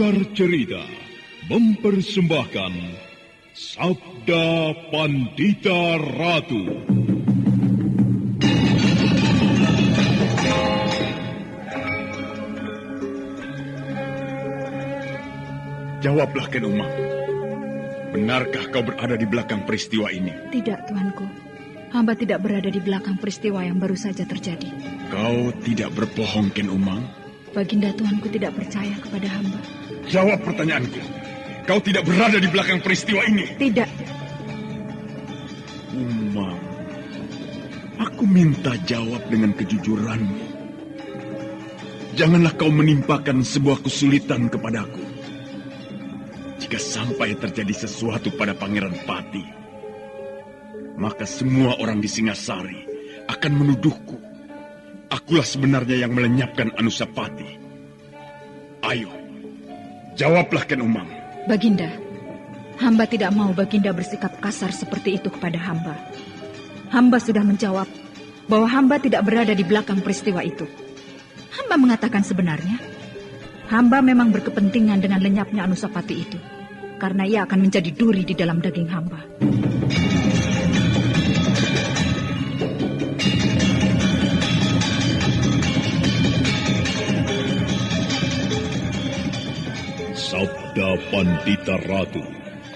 Sanggar Cerita mempersembahkan Sabda Pandita Ratu. Jawablah, Ken Umang. Benarkah kau berada di belakang peristiwa ini? Tidak, Tuanku. Hamba tidak berada di belakang peristiwa yang baru saja terjadi. Kau tidak berbohong, Ken Umang? Baginda Tuanku tidak percaya kepada hamba. Jawab pertanyaanku. Kau tidak berada di belakang peristiwa ini? Tidak. Umang, aku minta jawab dengan kejujuranmu. Janganlah kau menimpakan sebuah kesulitan kepadaku. Jika sampai terjadi sesuatu pada Pangeran Pati, maka semua orang di Singasari akan menuduhku. Akulah sebenarnya yang melenyapkan Anusapati. Ayo, jawablah, Ken Umang. Baginda, hamba tidak mau Baginda bersikap kasar seperti itu kepada hamba. Hamba sudah menjawab bahwa hamba tidak berada di belakang peristiwa itu. Hamba mengatakan sebenarnya, hamba memang berkepentingan dengan lenyapnya Anusapati itu, karena ia akan menjadi duri di dalam daging hamba. Sabda Pandita Ratu,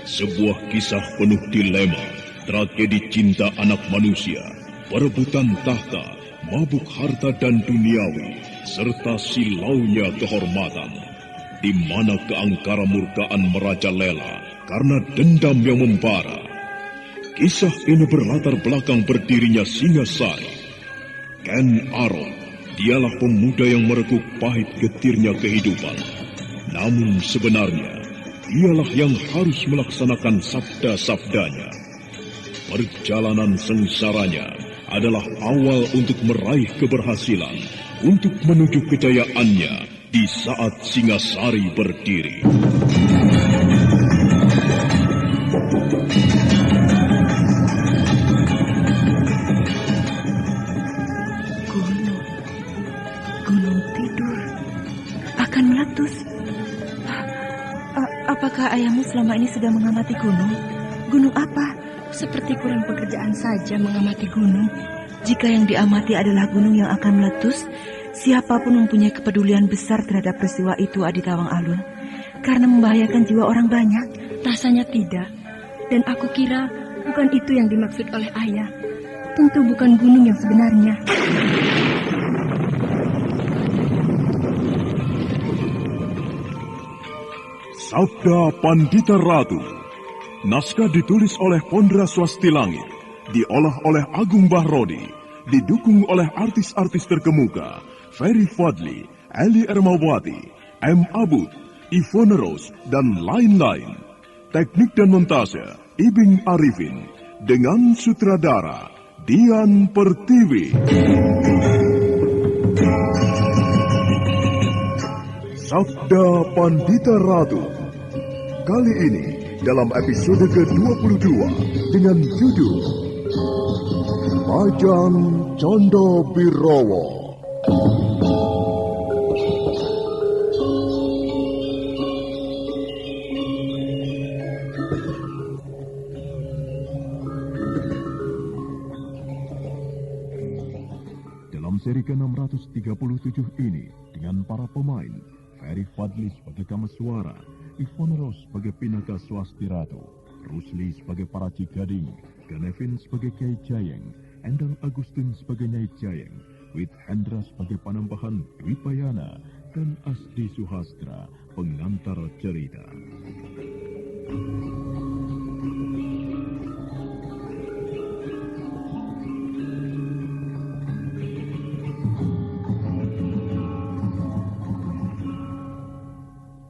sebuah kisah penuh dilema, tragedi cinta anak manusia, perebutan tahta, mabuk harta dan duniawi, serta silaunya kehormatan, di mana keangkara murkaan merajalela karena dendam yang membara. Kisah ini berlatar belakang berdirinya Singasari. Ken Arok, dialah pemuda yang merekuk pahit getirnya kehidupan. Namun sebenarnya, dialah yang harus melaksanakan sabda-sabdanya. Perjalanan sengsaranya adalah awal untuk meraih keberhasilan, untuk menuju kejayaannya di saat Singasari berdiri. Gunung tidur akan meletus. Apakah ayahmu selama ini sudah mengamati gunung? Gunung apa? Seperti kurang pekerjaan saja mengamati gunung. Jika yang diamati adalah gunung yang akan meletus, siapapun mempunyai kepedulian besar terhadap peristiwa itu, Adi Tawang Alun, karena membahayakan jiwa orang banyak. Rasanya tidak. Dan aku kira bukan itu yang dimaksud oleh ayah. Tentu bukan gunung yang sebenarnya. Sabda Pandita Ratu. Naskah ditulis oleh Pondra Swastilangit, diolah oleh Agung Bahrodi, didukung oleh artis-artis terkemuka, Ferry Fadli, Eli Ermawati, M. Abud, Ivone Rose, dan lain-lain. Teknik dan montase, Ibing Arifin, dengan sutradara, Dian Pertiwi. Sabda Pandita Ratu. Kali ini dalam episode ke-22 dengan judul Majang Canda Birawa. Dalam seri ke-637 ini dengan para pemain Ferry Fadli sebagai Kameswara, Ivone Rose sebagai Pinaka Swasti Ratu, Rusli sebagai Paraci Gading, Ganevin sebagai Kiai Jayeng, Endang Agustin sebagai Nyai Jayeng, Wit Hendra sebagai Panembahan Dwi Payana, dan Asdi Suhastra pengantar cerita.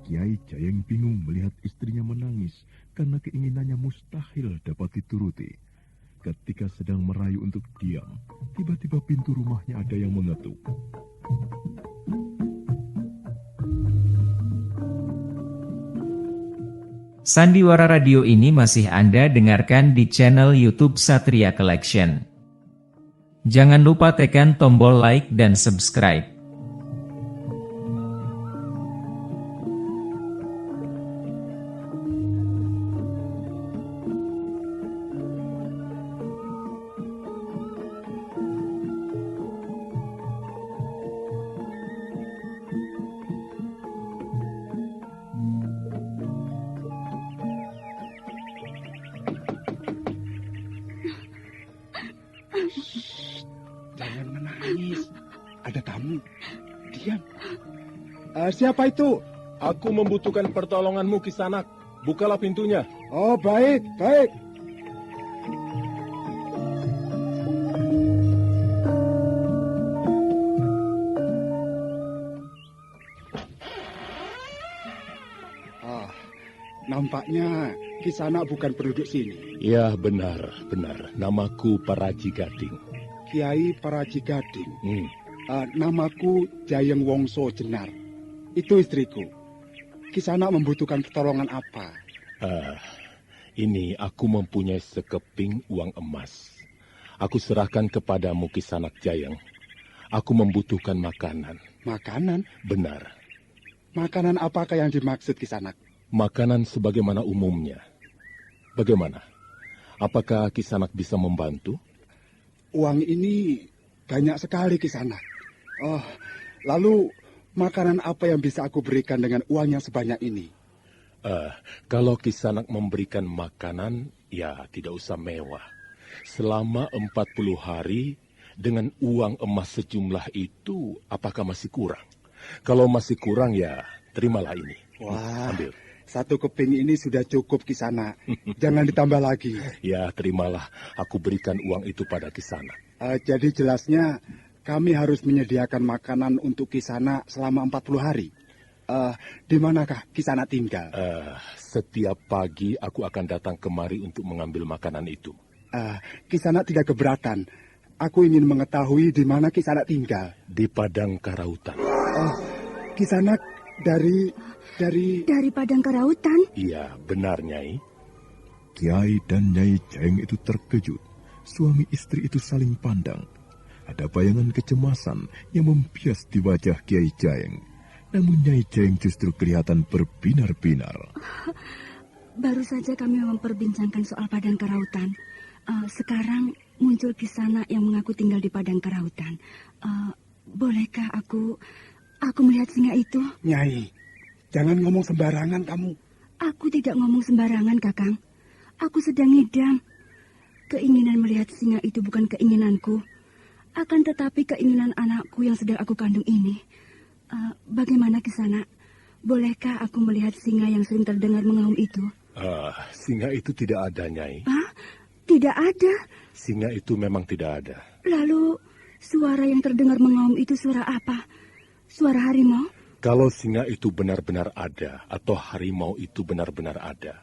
Kiai Jayeng bingung melihat istrinya menangis karena keinginannya mustahil dapat dituruti. Ketika sedang merayu untuk diam, tiba-tiba pintu rumahnya ada yang mengetuk. Sandiwara Radio ini masih Anda dengarkan di channel YouTube Satria Collection. Jangan lupa tekan tombol like dan subscribe. Kamu diam. Siapa itu? Aku membutuhkan pertolonganmu, Kisanak. Bukalah pintunya. Oh, baik, baik. Nampaknya Kisanak bukan penduduk sini. Ya, benar. Namaku Paraji Gading. Kiai Paraji Gading. Namaku Jayeng Wongso Jenar. Itu istriku. Kisanak membutuhkan pertolongan apa? Ini aku mempunyai sekeping uang emas. Aku serahkan kepadamu, Kisanak Jayeng. Aku membutuhkan makanan. Makanan? Benar. Makanan apakah yang dimaksud, Kisanak? Makanan sebagaimana umumnya. Bagaimana? Apakah Kisanak bisa membantu? Uang ini banyak sekali, Kisanak. Oh, lalu makanan apa yang bisa aku berikan dengan uang yang sebanyak ini? Kalau Kisanak memberikan makanan, ya tidak usah mewah. Selama 40 hari, dengan uang emas sejumlah itu, apakah masih kurang? Kalau masih kurang, ya terimalah ini. Wah, ambil. 1 keping ini sudah cukup, Kisanak. Jangan ditambah lagi. Ya, terimalah. Aku berikan uang itu pada Kisanak. Jadi jelasnya kami harus menyediakan makanan untuk Kisanak selama 40 hari. Di manakah Kisanak tinggal? Setiap pagi aku akan datang kemari untuk mengambil makanan itu. Kisanak tidak keberatan. Aku ingin mengetahui di mana Kisanak tinggal. Di Padang Karautan. Kisanak dari Padang Karautan? Iya, benar, Nyai. Kiai dan Nyai Jayeng itu terkejut. Suami istri itu saling pandang. Ada bayangan kecemasan yang membias di wajah Kiai Jayeng. Namun Nyai Jayeng justru kelihatan berbinar-binar. Baru saja kami memperbincangkan soal Padang Karautan. Sekarang muncul Kisanak yang mengaku tinggal di Padang Karautan. Bolehkah aku melihat singa itu? Nyai, jangan ngomong sembarangan kamu. Aku tidak ngomong sembarangan, Kakang. Aku sedang ngidam. Keinginan melihat singa itu bukan keinginanku. Akan tetapi keinginan anakku yang sedang aku kandung ini. Bagaimana Kisanak? Bolehkah aku melihat singa yang sering terdengar mengaum itu? Singa itu tidak ada, Nyai. Tidak ada? Singa itu memang tidak ada. Lalu, suara yang terdengar mengaum itu suara apa? Suara harimau? Kalau singa itu benar-benar ada, atau harimau itu benar-benar ada,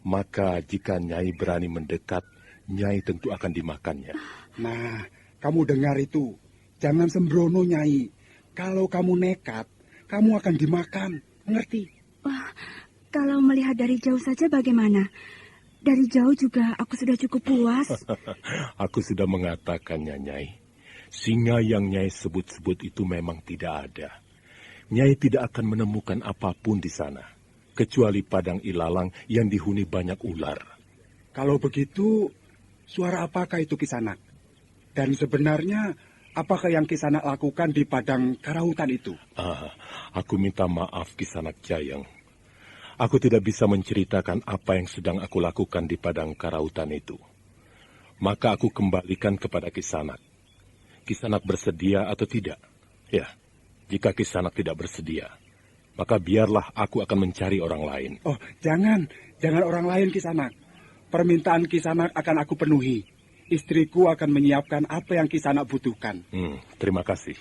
maka jika Nyai berani mendekat, Nyai tentu akan dimakannya. Nah, kamu dengar itu. Jangan sembrono, Nyai. Kalau kamu nekat, kamu akan dimakan. Mengerti? Kalau melihat dari jauh saja bagaimana? Dari jauh juga aku sudah cukup puas. Aku sudah mengatakannya, Nyai. Singa yang Nyai sebut-sebut itu memang tidak ada. Nyai tidak akan menemukan apapun di sana, kecuali padang ilalang yang dihuni banyak ular. Kalau begitu, suara apakah itu Kisanak? Dan sebenarnya, apakah yang Kisanak lakukan di Padang Karautan itu? Aku minta maaf, Kisanak Jayeng. Aku tidak bisa menceritakan apa yang sedang aku lakukan di Padang Karautan itu. Maka aku kembalikan kepada Kisanak. Kisanak bersedia atau tidak? Ya, jika Kisanak tidak bersedia, maka biarlah aku akan mencari orang lain. Oh, jangan orang lain Kisanak. Permintaan Kisanak akan aku penuhi. Istriku akan menyiapkan apa yang Kisanak butuhkan. Terima kasih.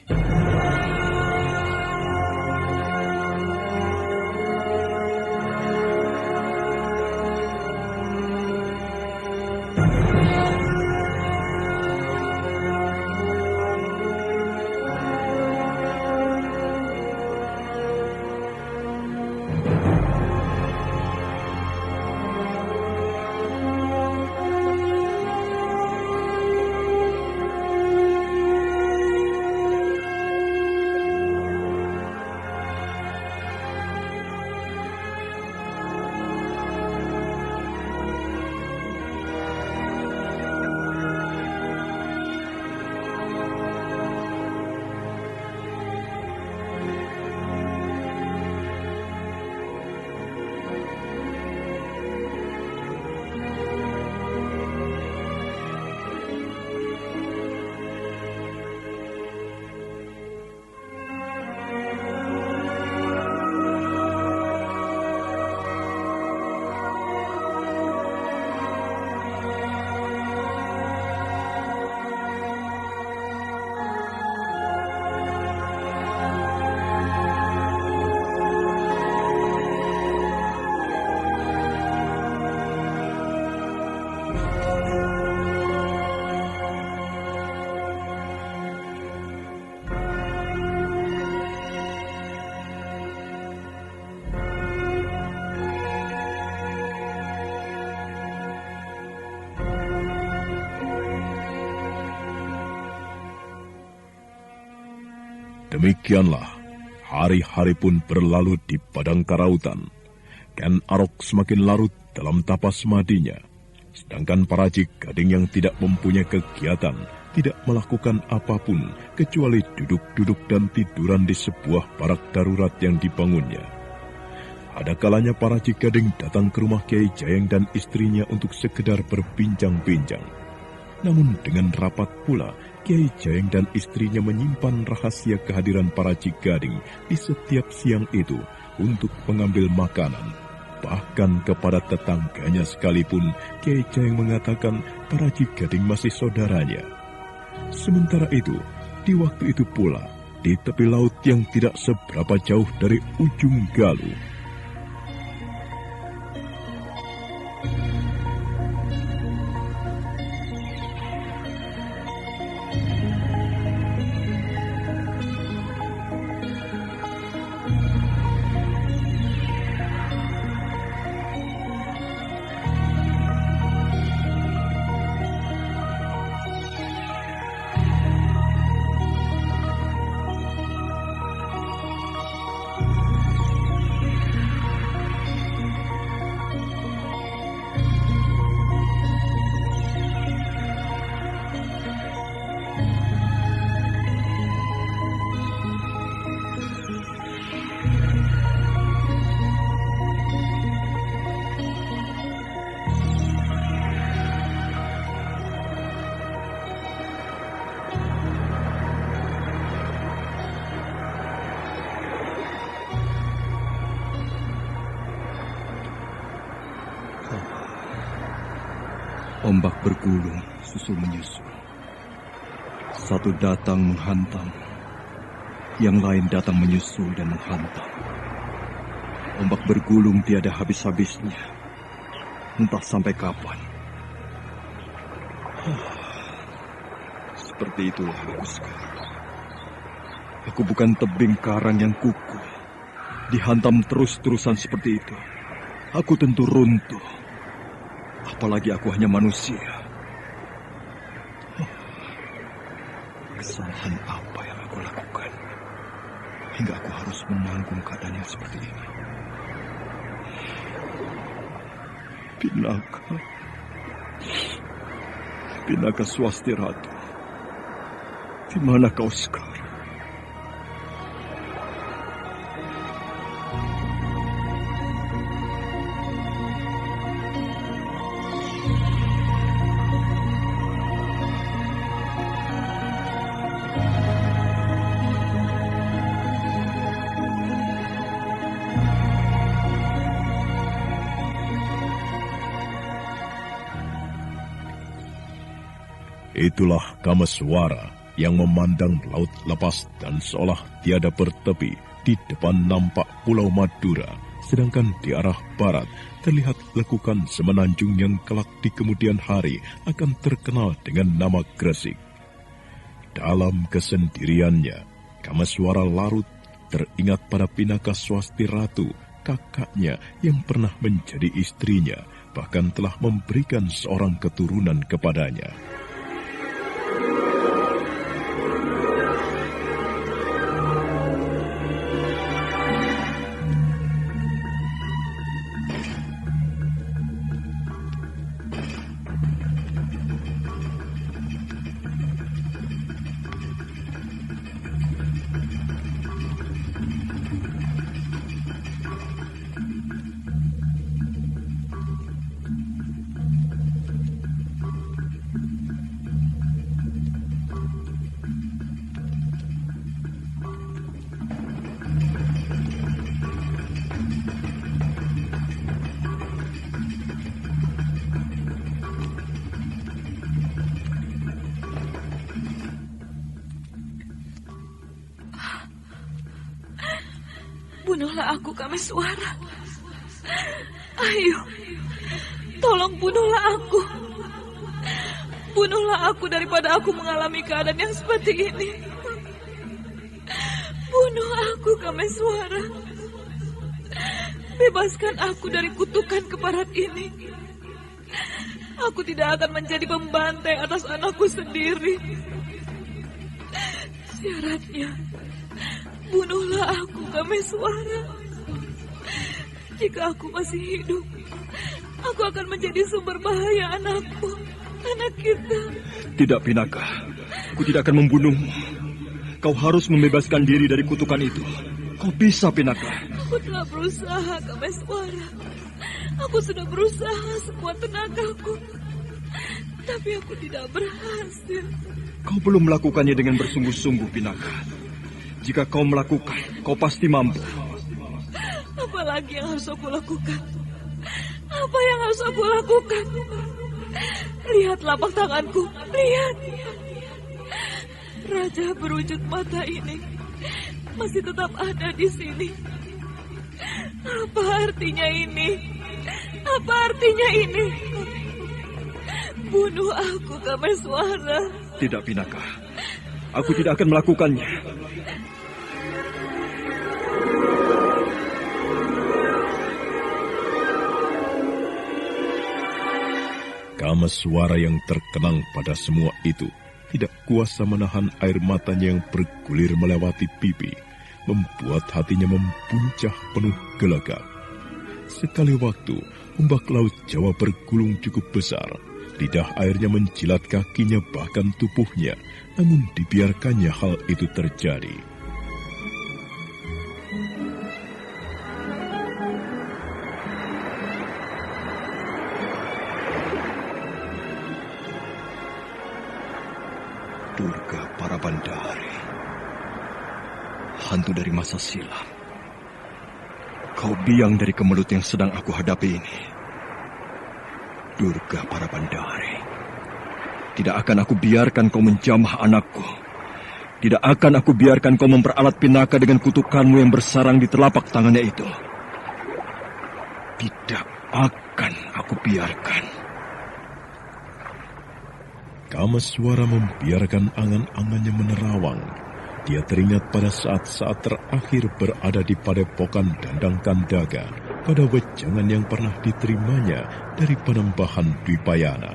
Demikianlah, hari-hari pun berlalu di padang karautan. Ken Arok semakin larut dalam tapas madinya. Sedangkan Paracik Gading yang tidak mempunyai kegiatan, tidak melakukan apapun kecuali duduk-duduk dan tiduran di sebuah barak darurat yang dibangunnya. Ada kalanya Paracik Gading datang ke rumah Kiai Jayeng dan istrinya untuk sekedar berbincang-bincang. Namun dengan rapat pula, Kiai Jayeng dan istrinya menyimpan rahasia kehadiran Paracik Gading di setiap siang itu untuk mengambil makanan. Bahkan kepada tetangganya sekalipun, Kiai Jayeng mengatakan Paracik Gading masih saudaranya. Sementara itu, di waktu itu pula, di tepi laut yang tidak seberapa jauh dari ujung Galuh, Ombak bergulung, susul menyusul. Satu datang menghantam, yang lain datang menyusul dan menghantam. Ombak bergulung tiada habis-habisnya, entah sampai kapan. Seperti itulah aku sekarang. Aku bukan tebing karang yang kukuh, dihantam terus-terusan seperti itu. Aku tentu runtuh. Apalagi aku hanya manusia. Kesalahan apa yang aku lakukan hingga aku harus menanggung keadaan yang seperti ini? Pinaka Swasti Ratu, di mana kau sekarang? Itulah Kameswara yang memandang laut lepas dan seolah tiada bertepi. Di depan nampak Pulau Madura, sedangkan di arah barat terlihat lekukan semenanjung yang kelak di kemudian hari akan terkenal dengan nama Gresik. Dalam kesendiriannya, Kameswara larut teringat pada Pinaka Swasti Ratu, kakaknya yang pernah menjadi istrinya, bahkan telah memberikan seorang keturunan kepadanya. Bunuhlah aku, Kameswara. Ayo, tolong bunuhlah aku. Bunuhlah aku daripada aku mengalami keadaan yang seperti ini. Bunuh aku, Kameswara. Bebaskan aku dari kutukan keparat ini. Aku tidak akan menjadi pembantai atas anakku sendiri. Syaratnya, Bunuhlah aku, Kameswara. Jika aku masih hidup, aku akan menjadi sumber bahaya anakku, anak kita. Tidak, Pinaka. Aku tidak akan membunuhmu. Kau harus membebaskan diri dari kutukan itu. Kau bisa, Pinaka. Aku telah berusaha, Kameswara. Aku sudah berusaha sekuat tenagaku. Tapi aku tidak berhasil. Kau belum melakukannya dengan bersungguh-sungguh, Pinaka. Jika kau melakukan, kau pasti mampu. Apalagi yang harus aku lakukan? Apa yang harus aku lakukan? Lihat lapak tanganku, lihat. Raja berwujud mata ini masih tetap ada di sini. Apa artinya ini? Apa artinya ini? Bunuh aku, Kameswara. Tidak, Pinaka. Aku tidak akan melakukannya. Kameswara yang terkenang pada semua itu tidak kuasa menahan air matanya yang bergulir melewati pipi, membuat hatinya mempuncah penuh gelagap. Sekali waktu, ombak laut Jawa bergulung cukup besar. Lidah airnya menjilat kakinya bahkan tubuhnya, namun dibiarkannya hal itu terjadi. Durga Parabandari, hantu dari masa silam. Kau biang dari kemelut yang sedang aku hadapi ini. Durga Parabandari, tidak akan aku biarkan kau menjamah anakku. Tidak akan aku biarkan kau memperalat Pinaka dengan kutukanmu yang bersarang di telapak tangannya itu. Tidak akan aku biarkan. Kameswara membiarkan angan-angannya menerawang. Dia teringat pada saat-saat terakhir berada di padepokan Dandang Kandaga, pada wejangan yang pernah diterimanya dari Panembahan Dwipayana.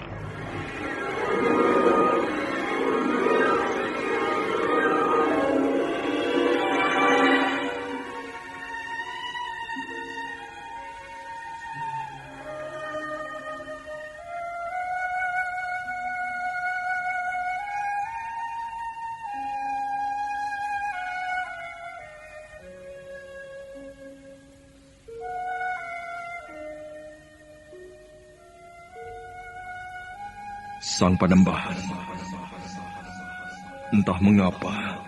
Sang Panembahan, entah mengapa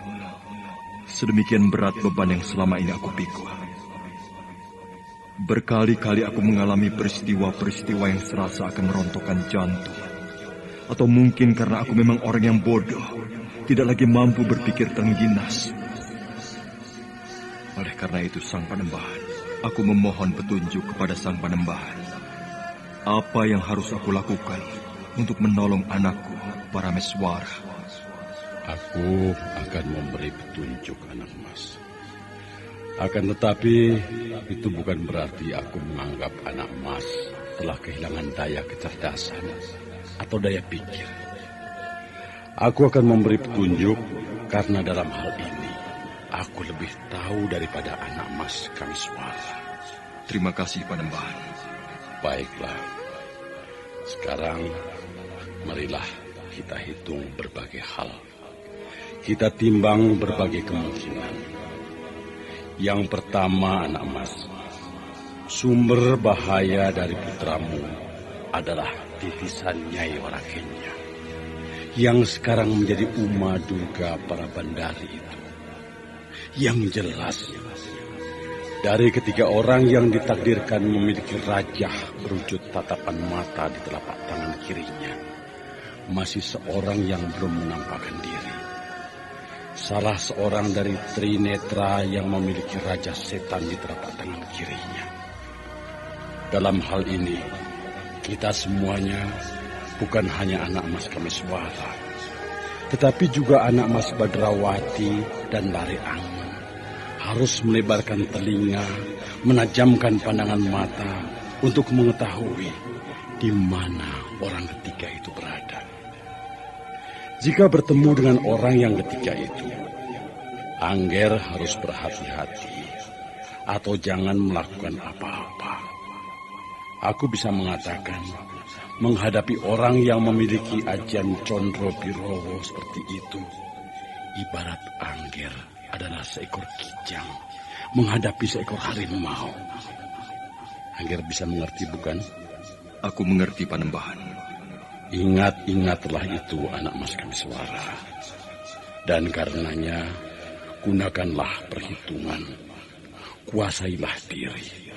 sedemikian berat beban yang selama ini aku pikul. Berkali-kali aku mengalami peristiwa-peristiwa yang serasa akan merontokkan jantung. Atau mungkin karena aku memang orang yang bodoh, tidak lagi mampu berpikir terengginas. Oleh karena itu, Sang Panembahan, aku memohon petunjuk kepada Sang Panembahan. Apa yang harus aku lakukan untuk menolong anakku, Parameswara? Aku akan memberi petunjuk, anak mas. Akan tetapi, itu bukan berarti aku menganggap anak mas telah kehilangan daya kecerdasan atau daya pikir. Aku akan memberi petunjuk karena dalam hal ini, aku lebih tahu daripada anak mas Kameswara. Terima kasih, Panembahan. Baiklah. Sekarang, marilah kita hitung berbagai hal. Kita timbang berbagai kemungkinan. Yang pertama, anak mas, sumber bahaya dari putramu adalah titisan Nyai Warakenya, yang sekarang menjadi Uma Durga Parabandari itu. Yang jelas, dari ketiga orang yang ditakdirkan memiliki rajah berwujud tatapan mata di telapak tangan kirinya, masih seorang yang belum menampakkan diri. Salah seorang dari Trinetra yang memiliki raja setan di telapak tangan kirinya. Dalam hal ini, kita semuanya bukan hanya anak mas Kameswara, tetapi juga anak mas Badrawati dan Lare Angin harus melebarkan telinga, menajamkan pandangan mata untuk mengetahui di mana orang ketiga itu berada. Jika bertemu dengan orang yang ketiga itu, Angger harus berhati-hati atau jangan melakukan apa-apa. Aku bisa mengatakan, menghadapi orang yang memiliki ajian Condro Birowo seperti itu, ibarat Angger adalah seekor kijang menghadapi seekor harimau. Angger bisa mengerti, bukan? Aku mengerti, Panembahan. Ingat-ingatlah itu, anak Mas Kamiswara. Dan karenanya, gunakanlah perhitungan. Kuasailah diri.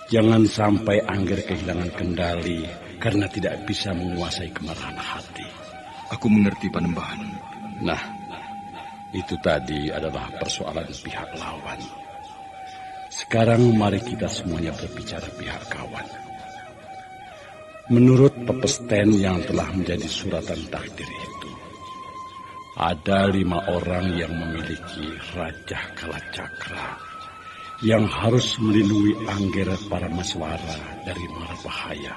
Jangan sampai Angger kehilangan kendali karena tidak bisa menguasai kemarahan hati. Aku mengerti, Panembahan. Nah, itu tadi adalah persoalan pihak lawan. Sekarang mari kita semuanya berbicara pihak kawan. Menurut pepesten yang telah menjadi suratan takdir itu, ada 5 orang yang memiliki Raja Kalacakra yang harus melindungi Angger Paramaswara dari mara bahaya.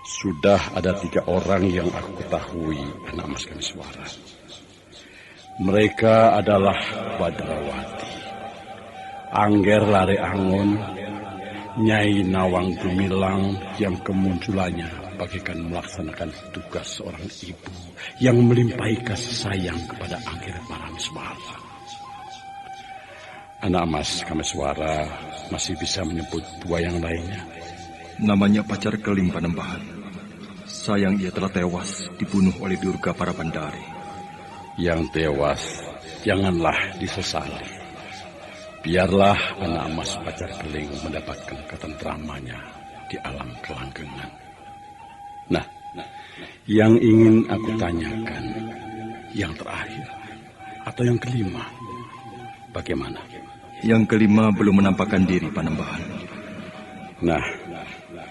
Sudah ada 3 orang yang aku ketahui, anak Mas Kamiswara. Mereka adalah Badrawati, Angger Lare Angon, Nyai Nawang Gumilang yang kemunculannya bagaikan melaksanakan tugas seorang ibu yang melimpahi kasih sayang kepada Angger Paramaswara. Anak Mas Kamiswara masih bisa menyebut 2 yang lainnya. Namanya Pacar Keling, Panembahan. Sayang ia telah tewas dibunuh oleh Durga Parabandari. Yang tewas janganlah disesali. Biarlah anak Mas Pacar Keling mendapatkan ketentramannya di alam kelanggengan. Nah, yang ingin aku tanyakan, yang terakhir atau yang kelima, bagaimana? Yang kelima belum menampakkan diri, Panembahan. Nah,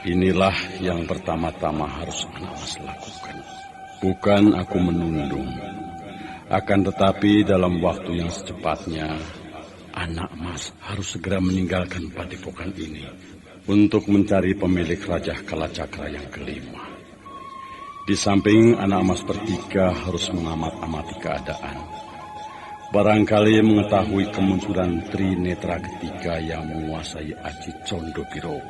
inilah yang pertama-tama harus anak Mas lakukan. Bukan aku menundung, akan tetapi dalam waktu yang secepatnya, anak Mas harus segera meninggalkan padepokan ini untuk mencari pemilik Raja Kalacakra yang kelima. Di samping anak Mas bertiga harus mengamat-amati keadaan. Barangkali mengetahui kemunculan Trinetra ketiga yang menguasai Aji Condo Birowo.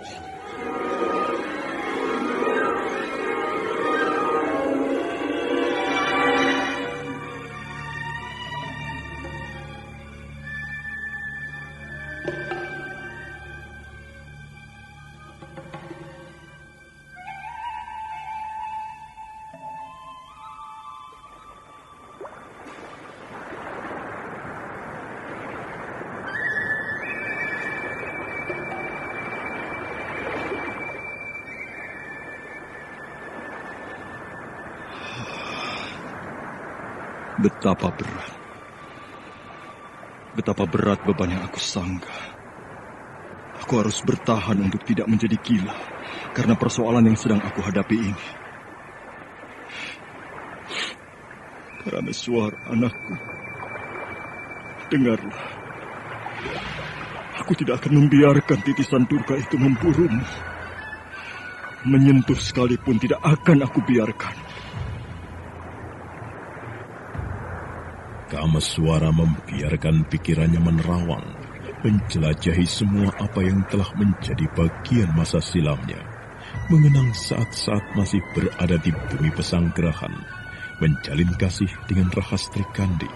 Betapa berat beban yang aku sangka. Aku harus bertahan untuk tidak menjadi gila karena persoalan yang sedang aku hadapi ini. Parameswara, anakku, dengarlah. Aku tidak akan membiarkan titisan Durga itu memburumu. Menyentuh sekalipun tidak akan aku biarkan. Kameswara membiarkan pikirannya menerawang, menjelajahi semua apa yang telah menjadi bagian masa silamnya, mengenang saat-saat masih berada di bumi Pesanggerahan, menjalin kasih dengan Rahastri Kandi,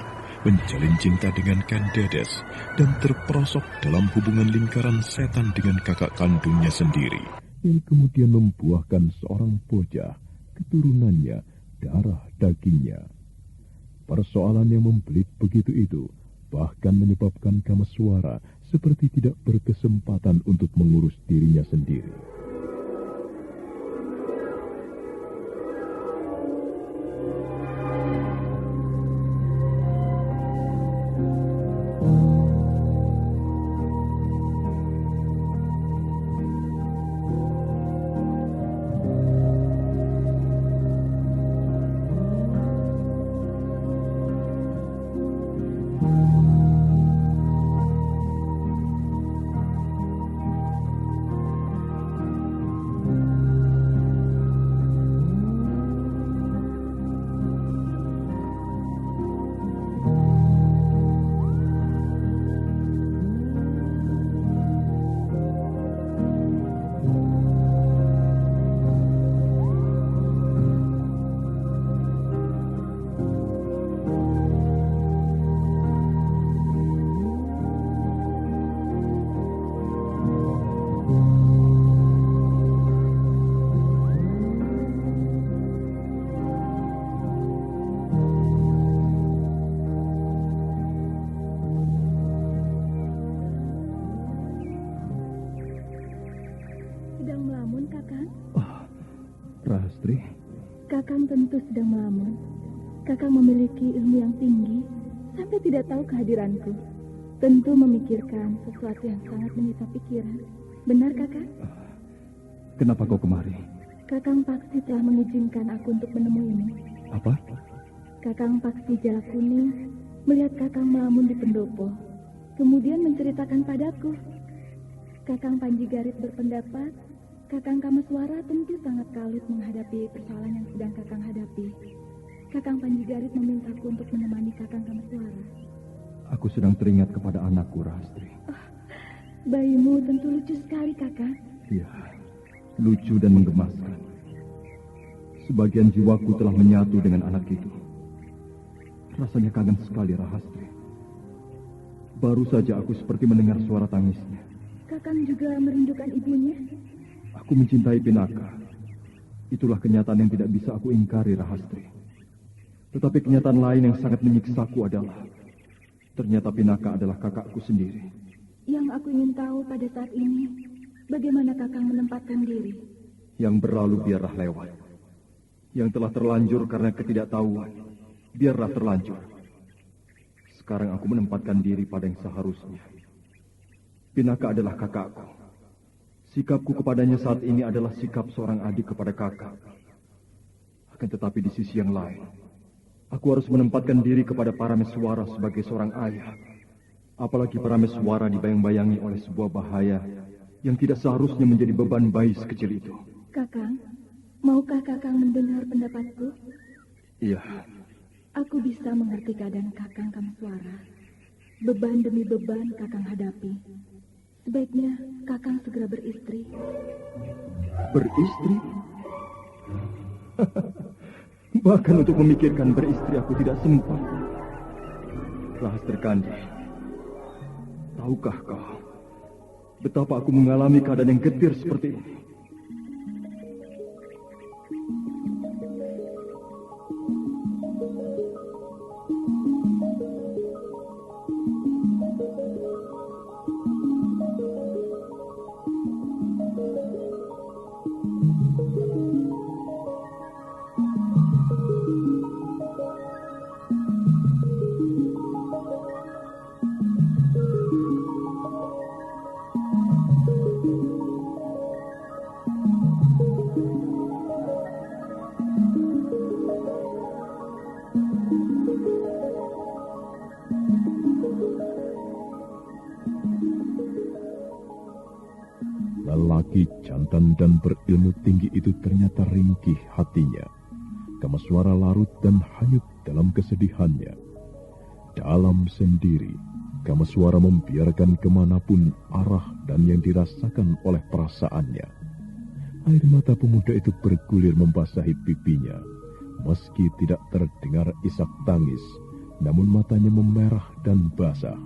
menjalin cinta dengan Kandedes, dan terperosok dalam hubungan lingkaran setan dengan kakak kandungnya sendiri, yang kemudian membuahkan seorang bocah, keturunannya, darah dagingnya. Persoalan yang membelit begitu itu bahkan menyebabkan Kameswara seperti tidak berkesempatan untuk mengurus dirinya sendiri. Rahastri. Kakang tentu sedang melamun. Kakang memiliki ilmu yang tinggi sampai tidak tahu kehadiranku. Tentu memikirkan sesuatu yang sangat menyita pikiran. Benar, Kakang? Kenapa kau kemari? Kakang Paksi telah mengizinkan aku untuk menemuimu. Apa? Kakang Paksi Jala Kuning melihat Kakang melamun di pendopo, kemudian menceritakan padaku. Kakang Panji Garit berpendapat Kakang Kameswara tentu sangat kalut menghadapi persoalan yang sedang Kakang hadapi. Kakang Panji Garit memintaku untuk menemani Kakang Kameswara. Aku sedang teringat kepada anakku, Rahastri. Bayimu tentu lucu sekali, Kakang. Iya, lucu dan menggemaskan. Sebagian jiwaku telah menyatu dengan anak itu. Rasanya kangen sekali, Rahastri. Baru saja aku seperti mendengar suara tangisnya. Kakang juga merindukan ibunya? Aku mencintai Pinaka. Itulah kenyataan yang tidak bisa aku ingkari, Rahastri. Tetapi kenyataan lain yang sangat menyiksaku adalah ternyata Pinaka adalah kakakku sendiri. Yang aku ingin tahu pada saat ini, bagaimana Kakang menempatkan diri? Yang berlalu biarlah lewat. Yang telah terlanjur karena ketidaktahuan, biarlah terlanjur. Sekarang aku menempatkan diri pada yang seharusnya. Pinaka adalah kakakku. Sikapku kepadanya saat ini adalah sikap seorang adik kepada kakak. Akan tetapi di sisi yang lain, aku harus menempatkan diri kepada Parameswara sebagai seorang ayah. Apalagi Parameswara dibayang-bayangi oleh sebuah bahaya yang tidak seharusnya menjadi beban bayi sekecil itu. Kakang, maukah Kakang mendengar pendapatku? Iya. Aku bisa mengerti keadaan Kakang Kameswara. Beban demi beban Kakang hadapi. Sebaiknya Kakang segera beristri. Beristri? Bahkan untuk memikirkan beristri aku tidak sempat. Rahastri Kandi, tahukah kau betapa aku mengalami keadaan yang getir seperti ini? Lelaki jantan dan berilmu tinggi itu ternyata ringkih hatinya. Kameswara larut dan hanyut dalam kesedihannya. Dalam sendiri, Kameswara membiarkan kemanapun arah dan yang dirasakan oleh perasaannya. Air mata pemuda itu bergulir membasahi pipinya. Meski tidak terdengar isak tangis, namun matanya memerah dan basah.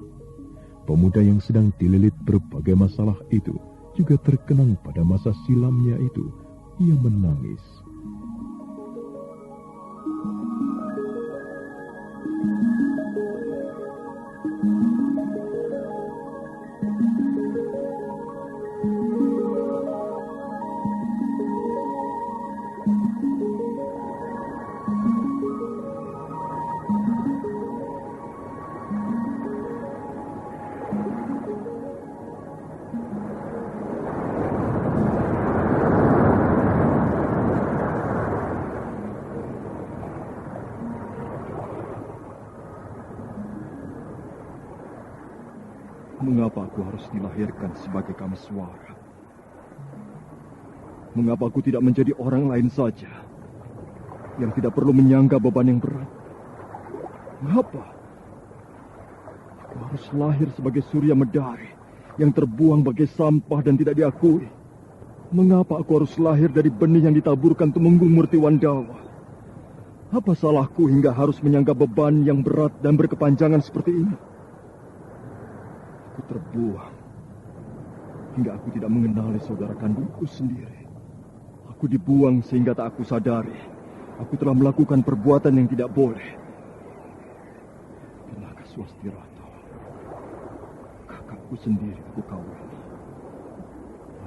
Pemuda yang sedang dililit berbagai masalah itu juga terkenang pada masa silamnya itu. Ia menangis. Mengapa aku harus dilahirkan sebagai Kameswara? Mengapa aku tidak menjadi orang lain saja yang tidak perlu menyangga beban yang berat? Mengapa aku harus lahir sebagai Surya Medari yang terbuang bagai sampah dan tidak diakui? Mengapa aku harus lahir dari benih yang ditaburkan Tumenggung Murti Wandawa? Apa salahku hingga harus menyangga beban yang berat dan berkepanjangan seperti ini? Aku terbuang hingga aku tidak mengenali saudara kandungku sendiri. Aku dibuang sehingga tak aku sadari aku telah melakukan perbuatan yang tidak boleh. Pinaka Swastirato, kakakku sendiri aku kawin.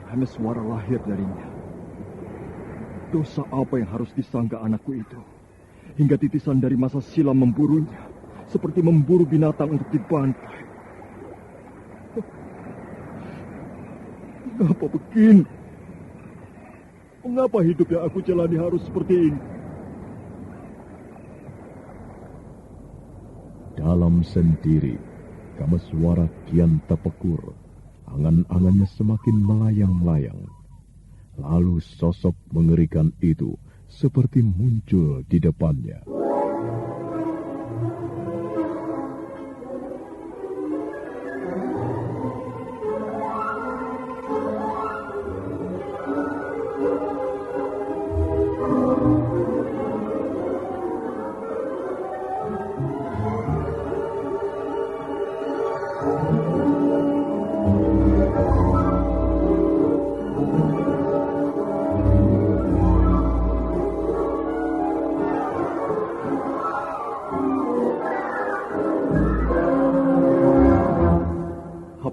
Parameswara lahir darinya. Dosa apa yang harus disangka anakku itu? Hingga titisan dari masa silam memburunya, seperti memburu binatang untuk dibantai. Mengapa begini? Mengapa hidup yang aku jalani harus seperti ini? Dalam sendiri, Kameswara kian terpekur. Angan-angannya semakin melayang-layang. Lalu sosok mengerikan itu seperti muncul di depannya.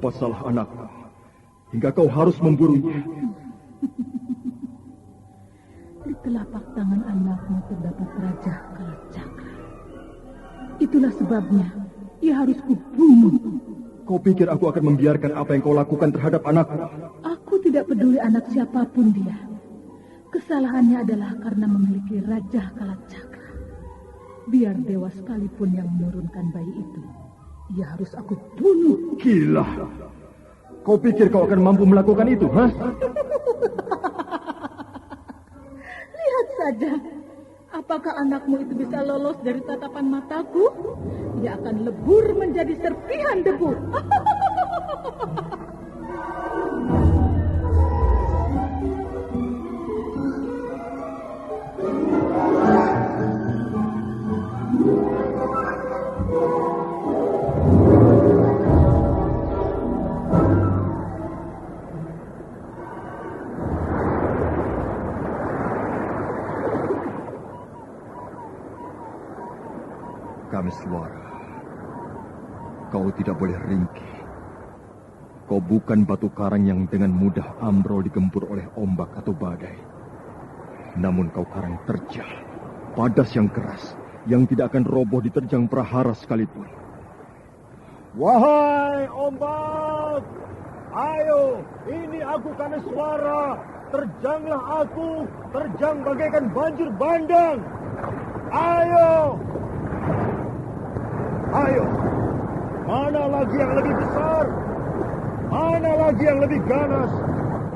Apa salah anakku hingga kau harus memburunya? Di telapak tangan anakmu terdapat Raja Kalacakra. Itulah sebabnya ia harus kubunuh. Kau pikir aku akan membiarkan apa yang kau lakukan terhadap anakku? Aku tidak peduli anak siapapun dia. Kesalahannya adalah karena memiliki Raja Kalacakra. Biar dewa sekalipun yang menurunkan bayi itu, ia harus aku bunuh. Gila. Kau pikir kau akan mampu melakukan itu, ha? Lihat saja. Apakah anakmu itu bisa lolos dari tatapan mataku? Ia akan lebur menjadi serpihan debu. Kameswara, kau tidak boleh ringkih. Kau bukan batu karang yang dengan mudah ambrol digempur oleh ombak atau badai. Namun kau karang terjal, padas yang keras, yang tidak akan roboh diterjang prahara sekalipun. Wahai ombak, ayo, ini aku Kameswara. Terjanglah aku, terjang bagaikan banjir bandang. Ayo! Ayo, mana lagi yang lebih besar? Mana lagi yang lebih ganas?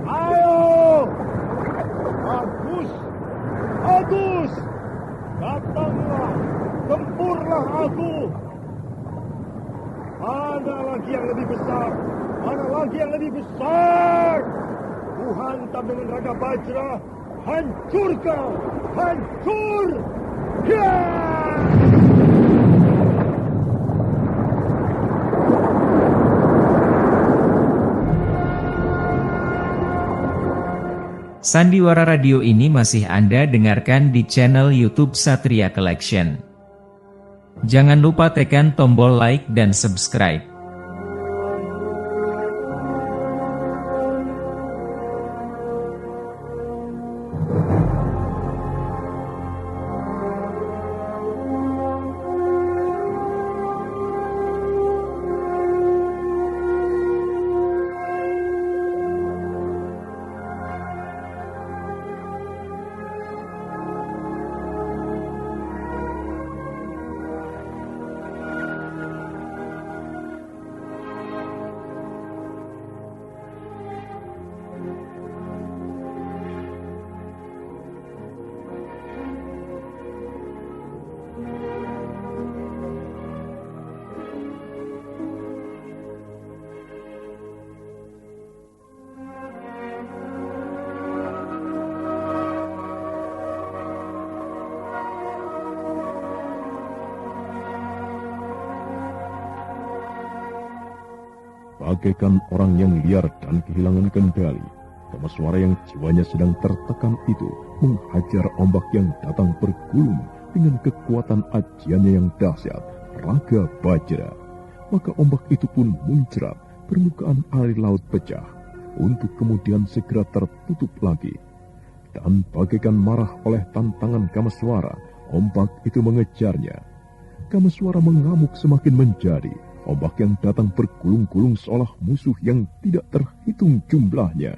Ayo! Agus! Agus! Datanglah, tempurlah aku! Mana lagi yang lebih besar? Mana lagi yang lebih besar? Ku hantam dengan raga bajra, hancur kau! Hancur! Ya! Sandiwara Radio ini masih Anda dengarkan di channel YouTube Satria Collection. Jangan lupa tekan tombol like dan subscribe. Bagaikan orang yang liar dan kehilangan kendali, Kameswara yang jiwanya sedang tertekan itu menghajar ombak yang datang bergulung dengan kekuatan ajiannya yang dahsyat, raga bajra. Maka ombak itu pun muncrat, permukaan air laut pecah, untuk kemudian segera tertutup lagi. Dan bagaikan marah oleh tantangan Kameswara, ombak itu mengejarnya. Kameswara mengamuk semakin menjadi. Ombak yang datang bergulung-gulung seolah musuh yang tidak terhitung jumlahnya.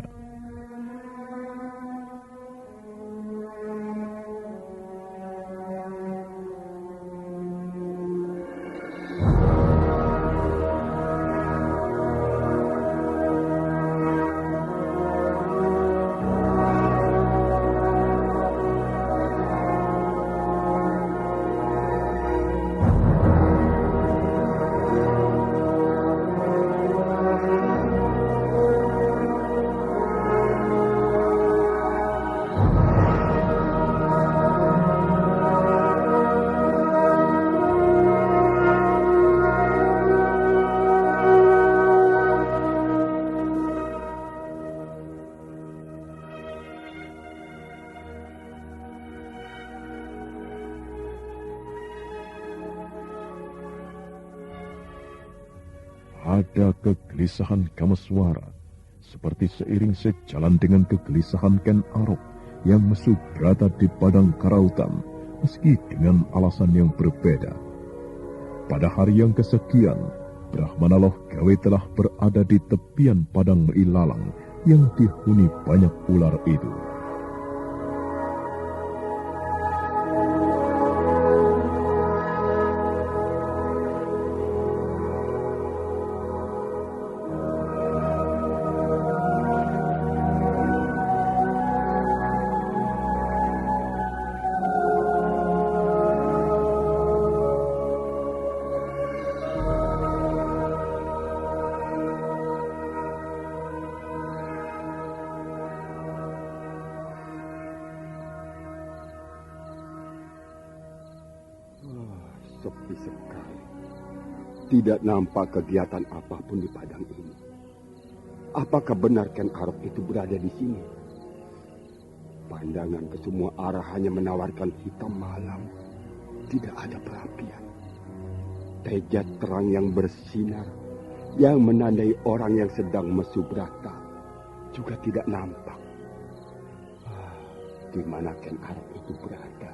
Ada kegelisahan Kameswara, seperti seiring sejalan dengan kegelisahan Ken Arok yang Mesubrata di padang karautan, meski dengan alasan yang berbeda. Pada hari yang kesekian, Brahmana Loh Gawe telah berada di tepian padang Ilalang yang dihuni banyak ular itu. Sepi sekali. Tidak nampak kegiatan apapun di padang ini. Apakah benar Ken Arok itu berada di sini? Pandangan ke semua arah hanya menawarkan hitam malam. Tidak ada perapian. Teja terang yang bersinar, yang menandai orang yang sedang Mesubrata, juga tidak nampak. Di mana Ken Arok itu berada?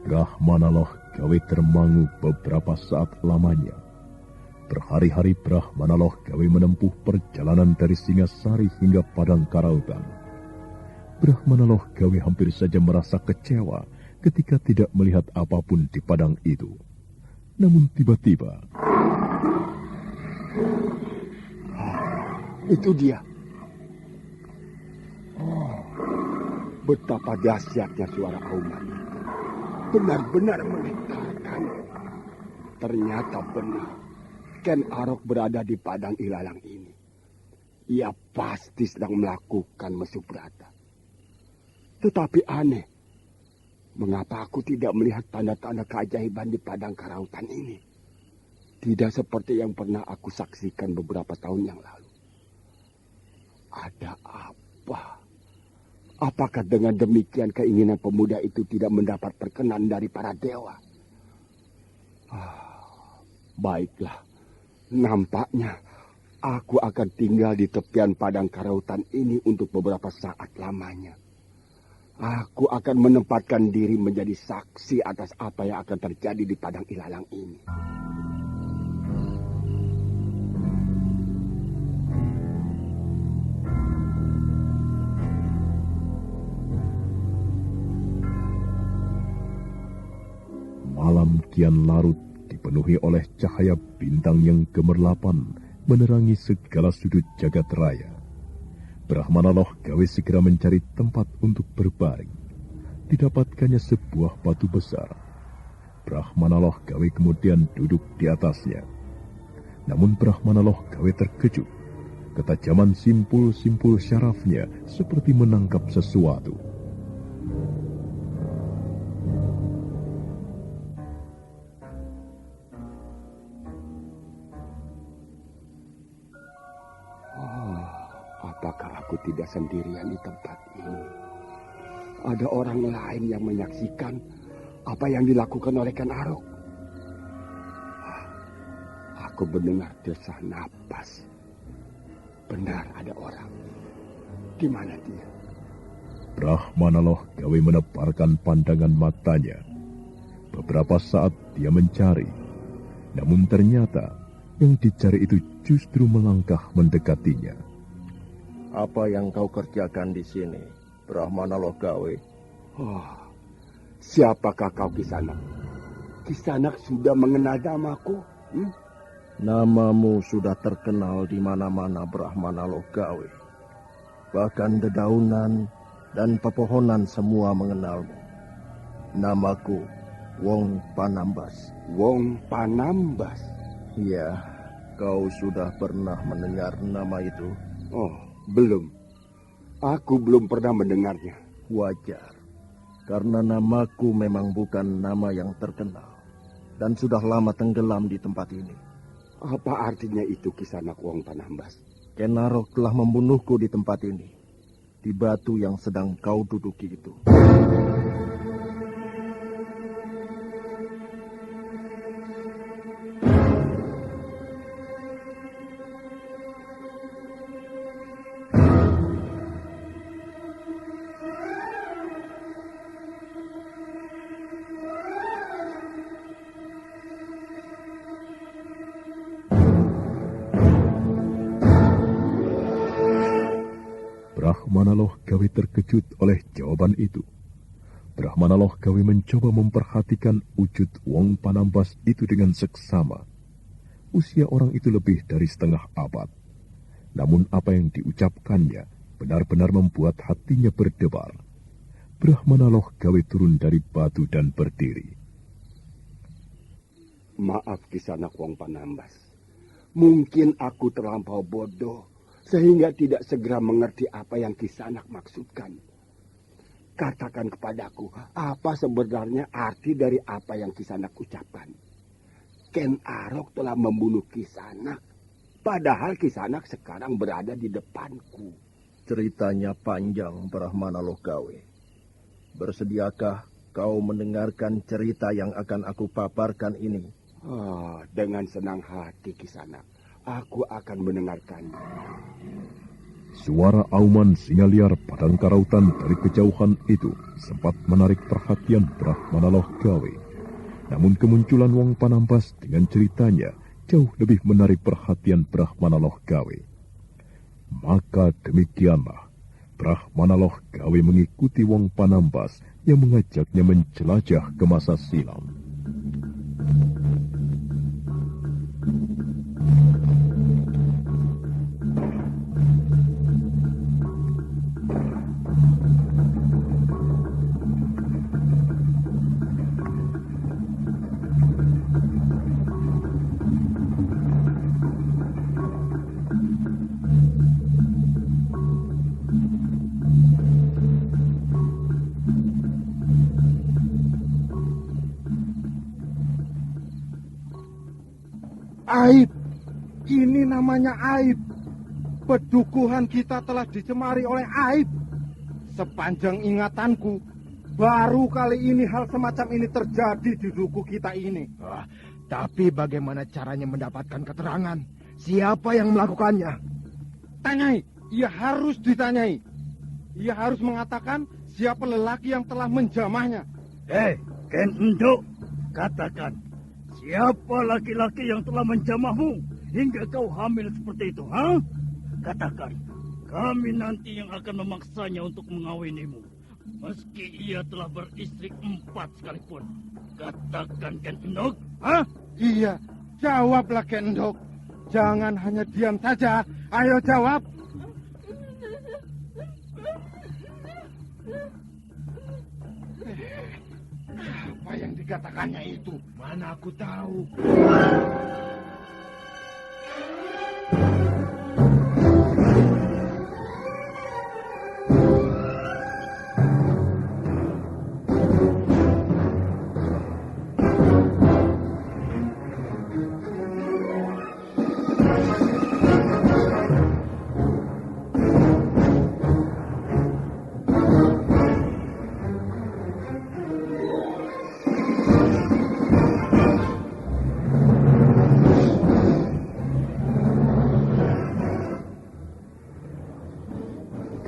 Brahmana Loh Gawe termangu beberapa saat lamanya. Berhari-hari Brahmana Loh Gawe menempuh perjalanan dari Singasari hingga padang karautan. Brahmana Loh Gawe hampir saja merasa kecewa ketika tidak melihat apapun di padang itu. Namun tiba-tiba... Itu dia. Oh, betapa dahsyatnya suara auman itu. Benar-benar menggetarkan. Ternyata benar. Ken Arok berada di padang Ilalang ini. Ia pasti sedang melakukan Mesubrata. Tetapi aneh. Mengapa aku tidak melihat tanda-tanda keajaiban di padang karautan ini? Tidak seperti yang pernah aku saksikan beberapa tahun yang lalu. Ada apa? Apakah dengan demikian keinginan pemuda itu tidak mendapat perkenan dari para dewa? Baiklah, nampaknya aku akan tinggal di tepian padang karautan ini untuk beberapa saat lamanya. Aku akan menempatkan diri menjadi saksi atas apa yang akan terjadi di padang Ilalang ini. Malam kian larut, dipenuhi oleh cahaya bintang yang gemerlapan menerangi segala sudut jagat raya. Brahmana Loh Gawe segera mencari tempat untuk berbaring. Didapatkannya sebuah batu besar. Brahmana Loh Gawe kemudian duduk di atasnya. Namun Brahmana Loh Gawe terkejut. Ketajaman simpul-simpul syarafnya seperti menangkap sesuatu. apakah aku tidak sendirian di tempat ini? Ada orang lain yang menyaksikan apa yang dilakukan oleh Ken Arok. Aku mendengar desah napas. Benar ada orang. Di mana dia? Brahmana Loh Gawe menebarkan pandangan matanya. Beberapa saat dia mencari. Namun ternyata yang dicari itu justru melangkah mendekatinya. Apa yang kau kerjakan di sini, Brahmana Loh Gawe? Oh, siapakah kau Kisanak? Kisanak sudah mengenal namaku. Namamu sudah terkenal di mana-mana, Brahmana Loh Gawe. Bahkan dedaunan dan pepohonan semua mengenalmu. Namaku Wong Panambas. Wong Panambas? Iya, kau sudah pernah mendengar nama itu? Oh, belum. Aku belum pernah mendengarnya. Wajar, karena namaku memang bukan nama yang terkenal dan sudah lama tenggelam di tempat ini. Apa artinya itu, Kisanak Wong Panambas? Ken Arok telah membunuhku di tempat ini, di batu yang sedang kau duduki itu. Brahmana Loh Gawe terkejut oleh jawaban itu. Brahmana Loh Gawe mencoba memperhatikan wujud Wong Panambas itu dengan seksama. Usia orang itu lebih dari setengah abad. Namun apa yang diucapkannya benar-benar membuat hatinya berdebar. Brahmana Loh Gawe turun dari batu dan berdiri. Maaf Kisanak Wong Panambas. Mungkin aku terlampau bodoh sehingga tidak segera mengerti apa yang Kisanak maksudkan. Katakan kepadaku, apa sebenarnya arti dari apa yang Kisanak ucapkan? Ken Arok telah membunuh Kisanak, padahal Kisanak sekarang berada di depanku. Ceritanya panjang, Brahmana Loh Gawe. Bersediakah kau mendengarkan cerita yang akan aku paparkan ini? Dengan senang hati Kisanak. Aku akan mendengarkannya. Suara auman singa liar padang karautan dari kejauhan itu sempat menarik perhatian Brahmana Loh Gawe. Namun kemunculan Wong Panambas dengan ceritanya jauh lebih menarik perhatian Brahmana Loh Gawe. Maka demikianlah Brahmana Loh Gawe mengikuti Wong Panambas yang mengajaknya menjelajah ke masa silam. Aib. Ini namanya aib. Pedukuhan kita telah dicemari oleh aib. Sepanjang ingatanku, baru kali ini hal semacam ini terjadi di duku kita ini. Tapi bagaimana caranya mendapatkan keterangan? Siapa yang melakukannya? Tanyai, ia harus ditanyai. Ia harus mengatakan siapa lelaki yang telah menjamahnya. Ken Endok, katakan. Siapa laki-laki yang telah menjamahmu hingga kau hamil seperti itu, ha? Katakan, kami nanti yang akan memaksanya untuk mengawinimu. Meski ia telah beristri 4 sekalipun. Katakan, Ken Endok, ha? Iya, jawablah Ken Endok. Jangan hanya diam saja, ayo jawab. Apa yang dikatakannya itu? Mana aku tahu.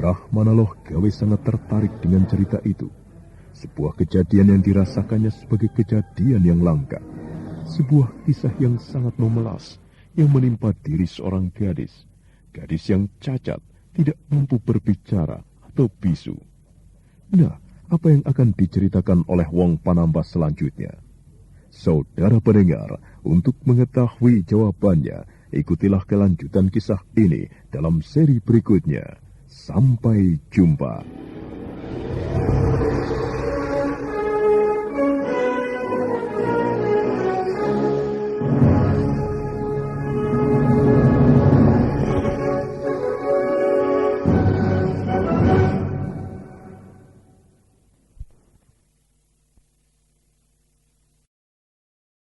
Kah Manaloh Gawe sangat tertarik dengan cerita itu. Sebuah kejadian yang dirasakannya sebagai kejadian yang langka. Sebuah kisah yang sangat memelas yang menimpa diri seorang gadis. Gadis yang cacat, tidak mampu berbicara atau bisu. Nah, apa yang akan diceritakan oleh Wong Panambah selanjutnya? Saudara pendengar, untuk mengetahui jawabannya, ikutilah kelanjutan kisah ini dalam seri berikutnya. Sampai jumpa.